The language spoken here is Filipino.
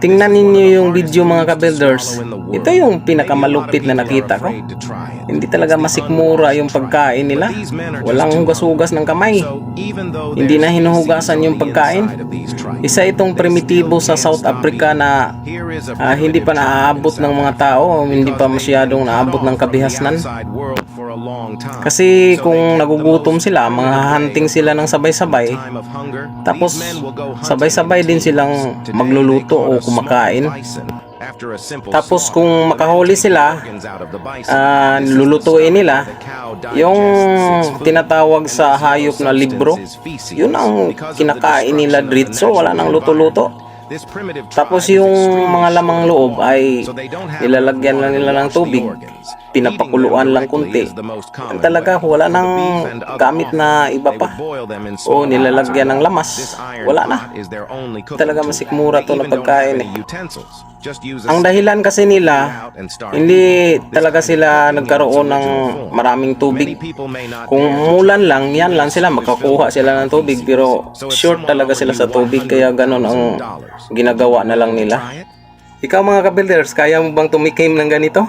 tingnan ninyo yung video mga ka-builders. Ito yung pinakamalupit na nakita ko. Hindi talaga masikmura yung pagkain nila. Walang hugas-hugas ng kamay. Hindi na hinuhugasan yung pagkain. Isa itong primitibo sa South Africa na hindi pa naaabot ng mga tao, hindi pa masyadong naabot ng kabihasnan. Kasi kung nagugutom sila, mga hunting sila ng sabay-sabay, tapos sabay-sabay din silang magluluto o kumakain. Tapos kung makahuli sila, lulutuin nila yung tinatawag sa hayop na libro. Yun ang kinakain nila diretso, wala nang luto-luto. Tapos yung mga lamang loob ay nilalagyan lang nila ng tubig, pinapakuluan lang kunti. Talaga wala nang gamit na iba pa, o nilalagyan ng lamas, wala na. Talaga masikmura to na pagkain eh. Ang dahilan kasi nila, hindi talaga sila nagkaroon ng maraming tubig. Kung umulan lang, yan lang sila, makakuha sila ng tubig. Pero short talaga sila sa tubig, kaya ganon ang ginagawa na lang nila. Ikaw mga ka-builders, kaya mo bang tumikim ng ganito?